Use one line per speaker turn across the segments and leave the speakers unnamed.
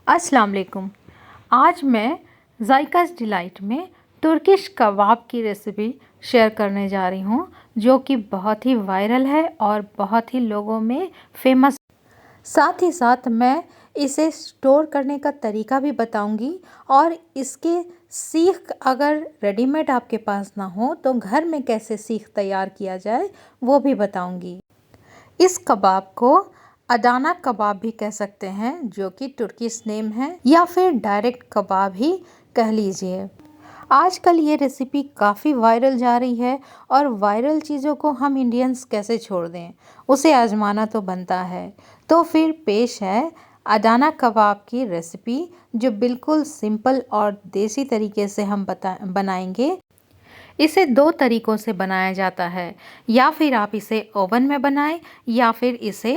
अस्सलाम वालेकुम। आज मैं जायकास डिलाइट में तुर्किश कबाब की रेसिपी शेयर करने जा रही हूँ, जो कि बहुत ही वायरल है और बहुत ही लोगों में फेमस। साथ ही साथ मैं इसे स्टोर करने का तरीका भी बताऊंगी और इसके सीख अगर रेडीमेड आपके पास ना हो तो घर में कैसे सीख तैयार किया जाए वो भी बताऊंगी। इस कबाब को अडाना कबाब भी कह सकते हैं, जो कि तुर्किश नेम है, या फिर डायरेक्ट कबाब ही कह लीजिए। आजकल ये रेसिपी काफ़ी वायरल जा रही है और वायरल चीज़ों को हम इंडियंस कैसे छोड़ दें, उसे आजमाना तो बनता है। तो फिर पेश है अडाना कबाब की रेसिपी, जो बिल्कुल सिंपल और देसी तरीके से हम बनाएंगे। इसे दो तरीक़ों से बनाया जाता है, या फिर आप इसे ओवन में बनाएं या फिर इसे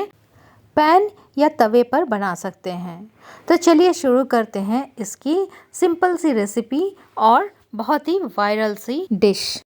पैन या तवे पर बना सकते हैं। तो चलिए शुरू करते हैं इसकी सिंपल सी रेसिपी और बहुत ही वायरल सी डिश।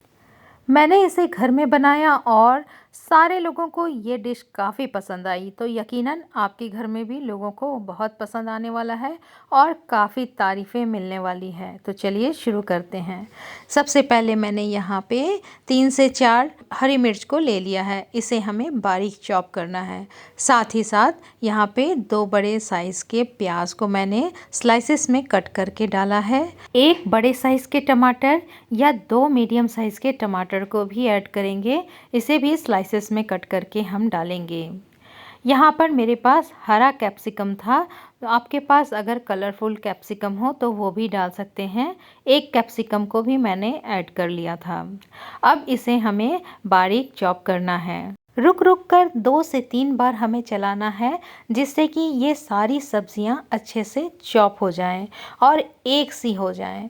मैंने इसे घर में बनाया और सारे लोगों को ये डिश काफ़ी पसंद आई, तो यकीनन आपके घर में भी लोगों को बहुत पसंद आने वाला है और काफ़ी तारीफ़ें मिलने वाली है। तो चलिए शुरू करते हैं। सबसे पहले मैंने यहाँ पे 3 से 4 हरी मिर्च को ले लिया है, इसे हमें बारीक चॉप करना है। साथ ही साथ यहाँ पे 2 बड़े साइज़ के प्याज को मैंने स्लाइसेस में कट करके डाला है। एक बड़े साइज़ के टमाटर या 2 मीडियम साइज़ के टमाटर को भी ऐड करेंगे, इसे भी स्लाइसेस में कट करके हम डालेंगे। यहाँ पर मेरे पास हरा कैप्सिकम था, तो आपके पास अगर कलरफुल कैप्सिकम हो तो वो भी डाल सकते हैं। एक कैप्सिकम को भी मैंने ऐड कर लिया था। अब इसे हमें बारीक चॉप करना है। रुक रुक कर 2 से 3 बार हमें चलाना है, जिससे कि ये सारी सब्जियां अच्छे से चॉप हो जाएं और एक सी हो जाएं।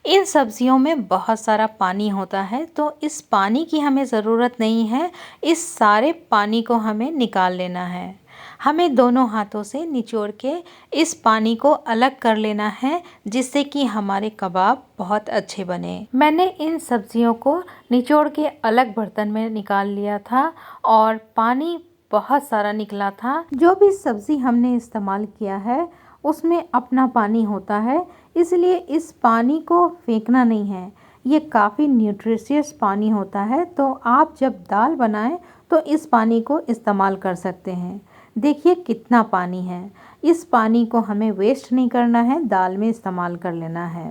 इन सब्जियों में बहुत सारा पानी होता है, तो इस पानी की हमें ज़रूरत नहीं है। इस सारे पानी को हमें निकाल लेना है। हमें दोनों हाथों से निचोड़ के इस पानी को अलग कर लेना है, जिससे कि हमारे कबाब बहुत अच्छे बने। मैंने इन सब्जियों को निचोड़ के अलग बर्तन में निकाल लिया था और पानी बहुत सारा निकला था। जो भी सब्ज़ी हमने इस्तेमाल किया है उसमें अपना पानी होता है, इसलिए इस पानी को फेंकना नहीं है। ये काफ़ी न्यूट्रिशियस पानी होता है, तो आप जब दाल बनाएं तो इस पानी को इस्तेमाल कर सकते हैं। देखिए कितना पानी है, इस पानी को हमें वेस्ट नहीं करना है, दाल में इस्तेमाल कर लेना है।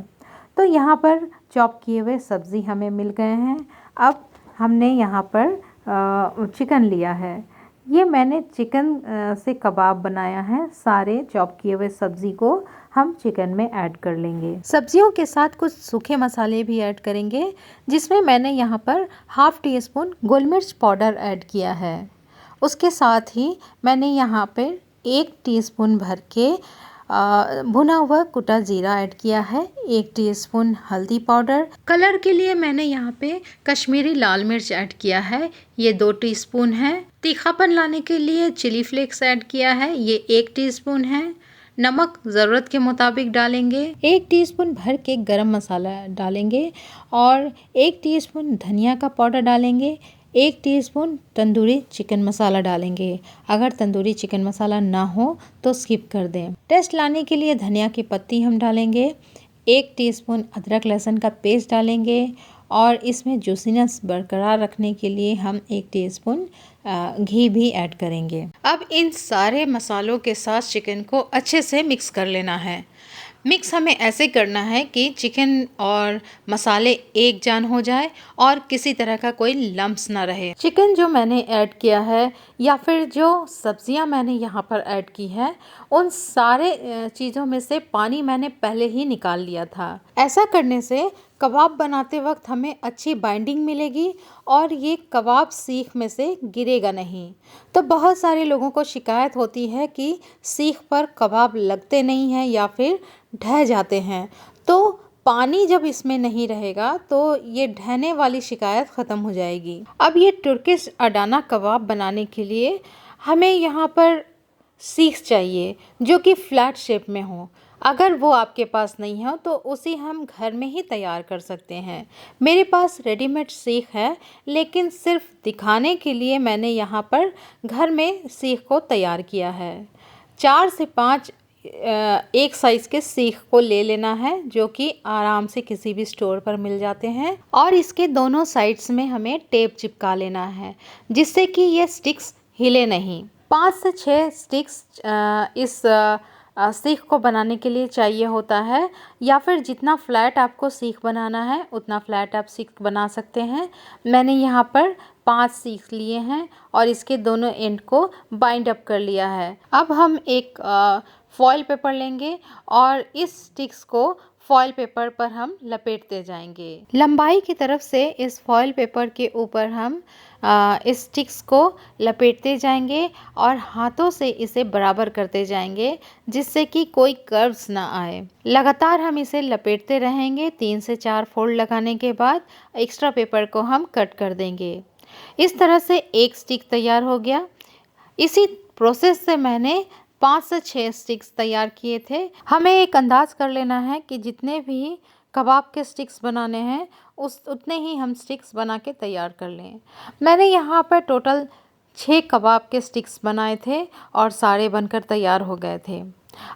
तो यहाँ पर चॉप किए हुए सब्ज़ी हमें मिल गए हैं। अब हमने यहाँ पर चिकन लिया है। ये मैंने चिकन से कबाब बनाया है। सारे चॉप किए हुए सब्ज़ी को हम चिकन में ऐड कर लेंगे। सब्जियों के साथ कुछ सूखे मसाले भी ऐड करेंगे, जिसमें मैंने यहाँ पर ½ टी स्पून गोल मिर्च पाउडर ऐड किया है। उसके साथ ही मैंने यहाँ पर 1 टीस्पून भर के भुना हुआ कुटा जीरा ऐड किया है। 1 टीस्पून हल्दी पाउडर। कलर के लिए मैंने यहाँ पे कश्मीरी लाल मिर्च ऐड किया है, ये 2 टीस्पून है। तीखापन लाने के लिए चिली फ्लेक्स ऐड किया है, ये 1 टीस्पून है। नमक ज़रूरत के मुताबिक डालेंगे। 1 टीस्पून भर के गरम मसाला डालेंगे और 1 टीस्पून धनिया का पाउडर डालेंगे। 1 टीस्पून तंदूरी चिकन मसाला डालेंगे। अगर तंदूरी चिकन मसाला ना हो तो स्किप कर दें। टेस्ट लाने के लिए धनिया की पत्ती हम डालेंगे। 1 टीस्पून अदरक लहसुन का पेस्ट डालेंगे और इसमें जूसीनेस बरकरार रखने के लिए हम 1 टीस्पून घी भी ऐड करेंगे। अब इन सारे मसालों के साथ चिकन को अच्छे से मिक्स कर लेना है। मिक्स हमें ऐसे करना है कि चिकन और मसाले एक जान हो जाए और किसी तरह का कोई लम्प्स ना रहे। चिकन जो मैंने ऐड किया है या फिर जो सब्जियां मैंने यहाँ पर ऐड की है, उन सारे चीज़ों में से पानी मैंने पहले ही निकाल लिया था। ऐसा करने से कबाब बनाते वक्त हमें अच्छी बाइंडिंग मिलेगी और ये कबाब सीख में से गिरेगा नहीं। तो बहुत सारे लोगों को शिकायत होती है कि सीख पर कबाब लगते नहीं हैं या फिर ढह जाते हैं। तो पानी जब इसमें नहीं रहेगा तो ये ढहने वाली शिकायत ख़त्म हो जाएगी। अब ये तुर्किश अडाना कबाब बनाने के लिए हमें यहाँ पर सीख चाहिए जो कि फ्लैट शेप में हो। अगर वो आपके पास नहीं हो तो उसे हम घर में ही तैयार कर सकते हैं। मेरे पास रेडीमेड सीख है, लेकिन सिर्फ दिखाने के लिए मैंने यहाँ पर घर में सीख को तैयार किया है। 4 से 5 एक साइज़ के सीख को ले लेना है, जो कि आराम से किसी भी स्टोर पर मिल जाते हैं, और इसके दोनों साइड्स में हमें टेप चिपका लेना है, जिससे कि ये स्टिक्स हिले नहीं। 5 से 6 स्टिक्स इस सीख को बनाने के लिए चाहिए होता है, या फिर जितना फ्लैट आपको सीख बनाना है उतना फ्लैट आप सीख बना सकते हैं। मैंने यहाँ पर 5 सीख लिए हैं और इसके दोनों एंड को बाइंड अप कर लिया है। अब हम एक फॉयल पेपर लेंगे और इस स्टिक्स को फॉयल पेपर पर हम लपेटते जाएंगे। लंबाई की तरफ से इस फॉयल पेपर के ऊपर हम इस स्टिक्स को लपेटते जाएंगे और हाथों से इसे बराबर करते जाएंगे, जिससे कि कोई कर्व्स ना आए। लगातार हम इसे लपेटते रहेंगे। 3 से 4 फोल्ड लगाने के बाद एक्स्ट्रा पेपर को हम कट कर देंगे। इस तरह से एक स्टिक तैयार हो गया। इसी प्रोसेस से मैंने 5 से 6 स्टिक्स तैयार किए थे। हमें एक अंदाज कर लेना है कि जितने भी कबाब के स्टिक्स बनाने हैं उतने ही हम स्टिक्स बना के तैयार कर लें। मैंने यहाँ पर टोटल 6 कबाब के स्टिक्स बनाए थे और सारे बनकर तैयार हो गए थे।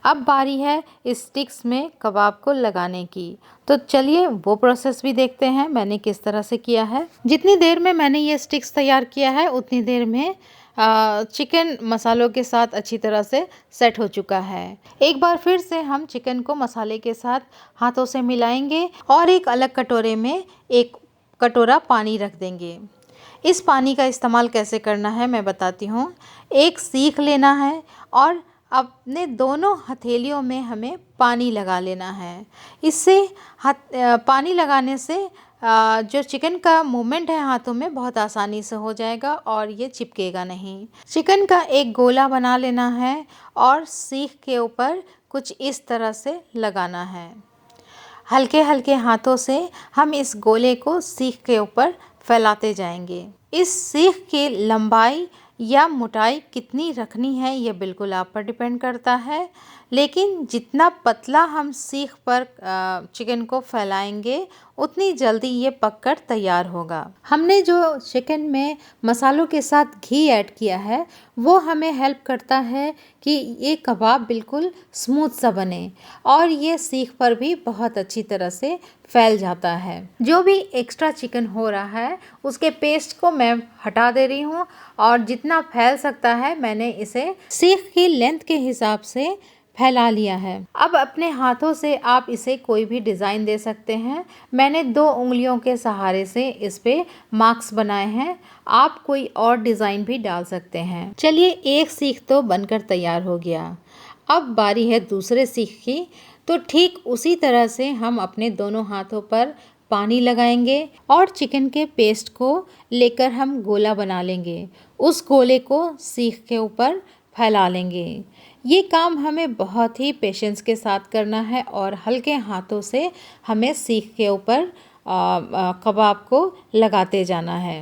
अब बारी है इस स्टिक्स में कबाब को लगाने की, तो चलिए वो प्रोसेस भी देखते हैं मैंने किस तरह से किया है। जितनी देर में मैंने ये स्टिक्स तैयार किया है उतनी देर में चिकन मसालों के साथ अच्छी तरह से सेट हो चुका है। एक बार फिर से हम चिकन को मसाले के साथ हाथों से मिलाएंगे और एक अलग कटोरे में एक कटोरा पानी रख देंगे। इस पानी का इस्तेमाल कैसे करना है मैं बताती हूँ। एक सीख लेना है और अपने दोनों हथेलियों में हमें पानी लगा लेना है। इससे पानी लगाने से जो चिकन का मूवमेंट है हाथों में बहुत आसानी से हो जाएगा और ये चिपकेगा नहीं। चिकन का एक गोला बना लेना है और सीख के ऊपर कुछ इस तरह से लगाना है। हल्के हल्के हाथों से हम इस गोले को सीख के ऊपर फैलाते जाएंगे। इस सीख की लंबाई या मोटाई कितनी रखनी है ये बिल्कुल आप पर डिपेंड करता है, लेकिन जितना पतला हम सीख पर चिकन को फैलाएंगे उतनी जल्दी ये पककर तैयार होगा। हमने जो चिकन में मसालों के साथ घी ऐड किया है वो हमें हेल्प करता है कि ये कबाब बिल्कुल स्मूथ सा बने और ये सीख पर भी बहुत अच्छी तरह से फैल जाता है। जो भी एक्स्ट्रा चिकन हो रहा है उसके पेस्ट को मैं हटा दे रही हूँ और जितना फैल सकता है मैंने इसे सीख की लेंथ के हिसाब से फैला लिया है। अब अपने हाथों से आप इसे कोई भी डिज़ाइन दे सकते हैं। मैंने 2 उंगलियों के सहारे से इस पे मार्क्स बनाए हैं। आप कोई और डिज़ाइन भी डाल सकते हैं। चलिए एक सीख तो बनकर तैयार हो गया। अब बारी है दूसरे सीख की। तो ठीक उसी तरह से हम अपने दोनों हाथों पर पानी लगाएंगे और चिकन के पेस्ट को लेकर हम गोला बना लेंगे। उस गोले को सीख के ऊपर फैला लेंगे। ये काम हमें बहुत ही पेशेंस के साथ करना है और हल्के हाथों से हमें सीख के ऊपर कबाब को लगाते जाना है।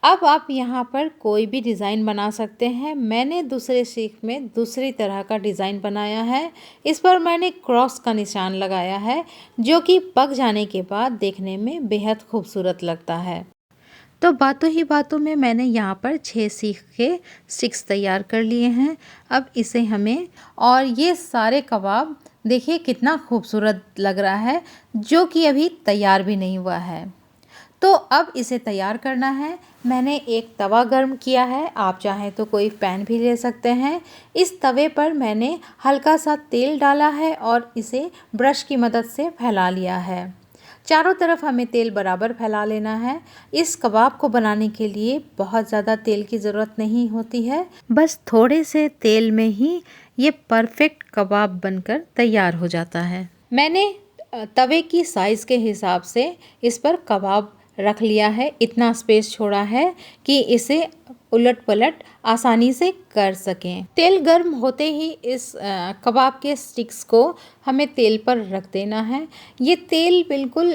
अब आप यहाँ पर कोई भी डिज़ाइन बना सकते हैं। मैंने दूसरे सीख में दूसरी तरह का डिज़ाइन बनाया है। इस पर मैंने क्रॉस का निशान लगाया है जो कि पक जाने के बाद देखने में बेहद खूबसूरत लगता है। तो बातों ही बातों में मैंने यहाँ पर 6 सीख के स्टिक्स तैयार कर लिए हैं। अब इसे हमें, और ये सारे कबाब देखिए कितना खूबसूरत लग रहा है जो कि अभी तैयार भी नहीं हुआ है। तो अब इसे तैयार करना है। मैंने एक तवा गर्म किया है, आप चाहें तो कोई पैन भी ले सकते हैं। इस तवे पर मैंने हल्का सा तेल डाला है और इसे ब्रश की मदद से फैला लिया है। चारों तरफ हमें तेल बराबर फैला लेना है। इस कबाब को बनाने के लिए बहुत ज़्यादा तेल की ज़रूरत नहीं होती है, बस थोड़े से तेल में ही ये परफेक्ट कबाब बनकर तैयार हो जाता है। मैंने तवे की साइज़ के हिसाब से इस पर कबाब रख लिया है। इतना स्पेस छोड़ा है कि इसे उलट पलट आसानी से कर सकें। तेल गर्म होते ही इस कबाब के स्टिक्स को हमें तेल पर रख देना है। ये तेल बिल्कुल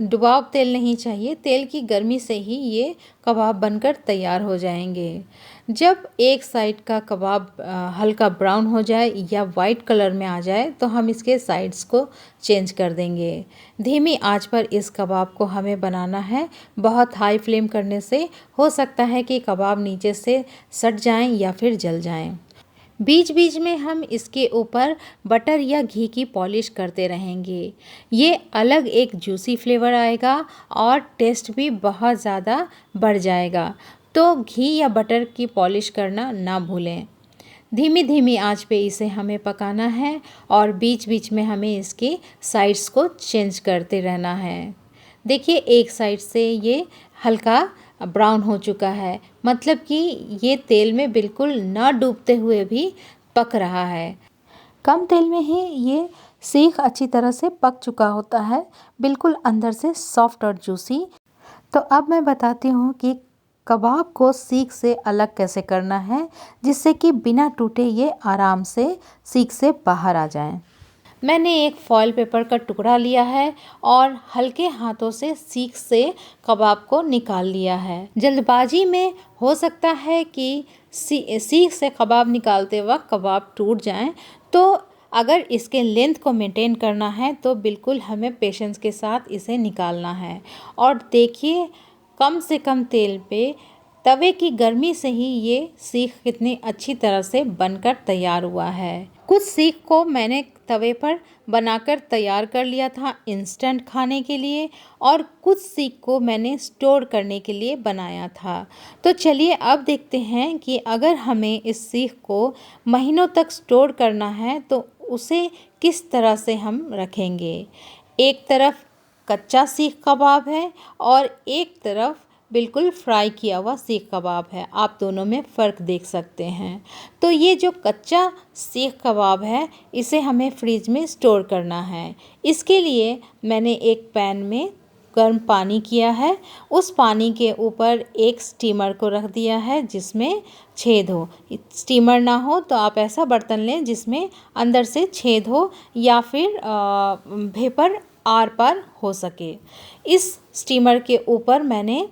डुबाव तेल नहीं चाहिए, तेल की गर्मी से ही ये कबाब बनकर तैयार हो जाएंगे। जब एक साइड का कबाब हल्का ब्राउन हो जाए या वाइट कलर में आ जाए तो हम इसके साइड्स को चेंज कर देंगे। धीमी आंच पर इस कबाब को हमें बनाना है। बहुत हाई फ्लेम करने से हो सकता है कि कबाब नीचे से सट जाएं या फिर जल जाएं। बीच बीच में हम इसके ऊपर बटर या घी की पॉलिश करते रहेंगे। ये अलग एक जूसी फ्लेवर आएगा और टेस्ट भी बहुत ज़्यादा बढ़ जाएगा। तो घी या बटर की पॉलिश करना ना भूलें। धीमी धीमी आंच पे इसे हमें पकाना है और बीच बीच में हमें इसके साइड्स को चेंज करते रहना है। देखिए एक साइड से ये हल्का ब्राउन हो चुका है, मतलब कि ये तेल में बिल्कुल ना डूबते हुए भी पक रहा है। कम तेल में ही ये सीख अच्छी तरह से पक चुका होता है, बिल्कुल अंदर से सॉफ्ट और जूसी। तो अब मैं बताती हूँ कि कबाब को सीख से अलग कैसे करना है, जिससे कि बिना टूटे ये आराम से सीख से बाहर आ जाएं। मैंने एक फॉयल पेपर का टुकड़ा लिया है और हल्के हाथों से सीख से कबाब को निकाल लिया है। जल्दबाजी में हो सकता है कि सीख से कबाब निकालते वक्त कबाब टूट जाएं, तो अगर इसके लेंथ को मेंटेन करना है तो बिल्कुल हमें पेशेंस के साथ इसे निकालना है। और देखिए कम से कम तेल पे तवे की गर्मी से ही ये सीख कितनी अच्छी तरह से बनकर तैयार हुआ है। कुछ सीख को मैंने तवे पर बनाकर तैयार कर लिया था इंस्टेंट खाने के लिए, और कुछ सीख को मैंने स्टोर करने के लिए बनाया था। तो चलिए अब देखते हैं कि अगर हमें इस सीख को महीनों तक स्टोर करना है तो उसे किस तरह से हम रखेंगे। एक तरफ कच्चा सीख कबाब है और एक तरफ बिल्कुल फ्राई किया हुआ सीख कबाब है। आप दोनों में फ़र्क देख सकते हैं। तो ये जो कच्चा सीख कबाब है इसे हमें फ्रिज में स्टोर करना है। इसके लिए मैंने एक पैन में गर्म पानी किया है। उस पानी के ऊपर एक स्टीमर को रख दिया है जिसमें छेद हो। स्टीमर ना हो तो आप ऐसा बर्तन लें जिसमें अंदर से छेद हो या फिर वेपर आर पार हो सके। इस स्टीमर के ऊपर मैंने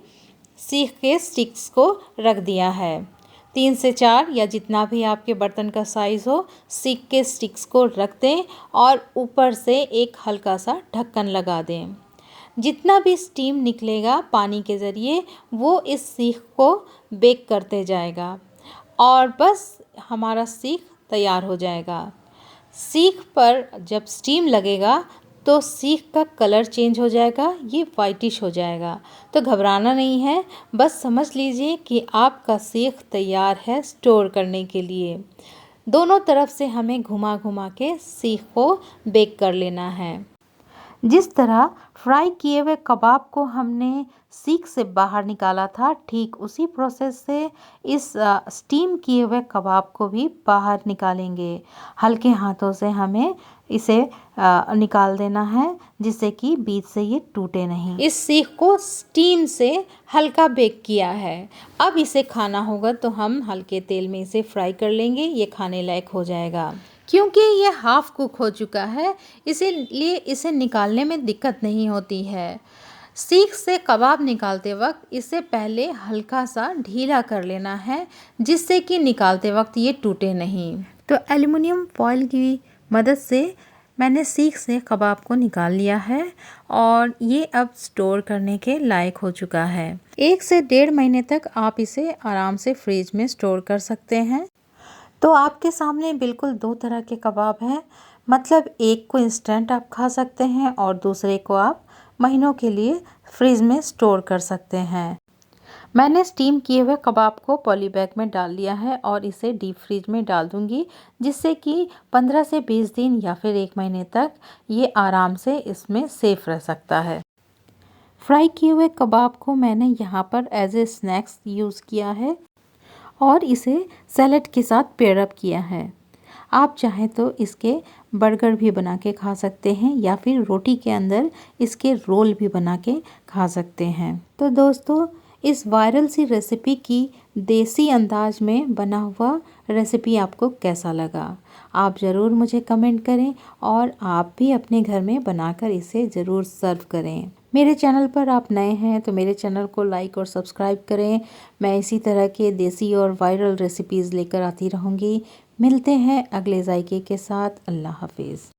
सीख के स्टिक्स को रख दिया है। 3 से 4 या जितना भी आपके बर्तन का साइज़ हो, सीख के स्टिक्स को रख दें और ऊपर से एक हल्का सा ढक्कन लगा दें। जितना भी स्टीम निकलेगा पानी के ज़रिए वो इस सीख को बेक करते जाएगा और बस हमारा सीख तैयार हो जाएगा। सीख पर जब स्टीम लगेगा तो सीख का कलर चेंज हो जाएगा, ये वाइटिश हो जाएगा। तो घबराना नहीं है, बस समझ लीजिए कि आपका सीख तैयार है स्टोर करने के लिए। दोनों तरफ से हमें घुमा घुमा के सीख को बेक कर लेना है। जिस तरह फ्राई किए हुए कबाब को हमने सीख से बाहर निकाला था, ठीक उसी प्रोसेस से इस स्टीम किए हुए कबाब को भी बाहर निकालेंगे। हल्के हाथों से हमें इसे निकाल देना है जिससे कि बीच से ये टूटे नहीं। इस सीख को स्टीम से हल्का बेक किया है। अब इसे खाना होगा तो हम हल्के तेल में इसे फ्राई कर लेंगे, ये खाने लायक हो जाएगा। क्योंकि ये हाफ कुक हो चुका है इसीलिए इसे निकालने में दिक्कत नहीं होती है। सीख से कबाब निकालते वक्त इसे पहले हल्का सा ढीला कर लेना है जिससे कि निकालते वक्त ये टूटे नहीं। तो एल्युमिनियम फॉयल की मदद से मैंने सीख से कबाब को निकाल लिया है और ये अब स्टोर करने के लायक हो चुका है। 1 से 1.5 महीने तक आप इसे आराम से फ्रिज में स्टोर कर सकते हैं। तो आपके सामने बिल्कुल 2 तरह के कबाब हैं, मतलब एक को इंस्टेंट आप खा सकते हैं और दूसरे को आप महीनों के लिए फ्रिज में स्टोर कर सकते हैं। मैंने स्टीम किए हुए कबाब को पॉली बैग में डाल लिया है और इसे डीप फ्रीज में डाल दूंगी जिससे कि 15 से 20 दिन या फिर 1 महीने तक ये आराम से इसमें सेफ रह सकता है। फ्राई किए हुए कबाब को मैंने यहाँ पर एज ए स्नैक्स यूज़ किया है और इसे सैलेड के साथ पेयर अप किया है। आप चाहें तो इसके बर्गर भी बना के खा सकते हैं या फिर रोटी के अंदर इसके रोल भी बना के खा सकते हैं। तो दोस्तों इस वायरल सी रेसिपी की देसी अंदाज में बना हुआ रेसिपी आपको कैसा लगा? आप ज़रूर मुझे कमेंट करें और आप भी अपने घर में बनाकर इसे ज़रूर सर्व करें। मेरे चैनल पर आप नए हैं तो मेरे चैनल को लाइक और सब्सक्राइब करें। मैं इसी तरह के देसी और वायरल रेसिपीज़ लेकर आती रहूँगी। मिलते हैं अगले जायके के साथ। अल्लाह हाफिज़।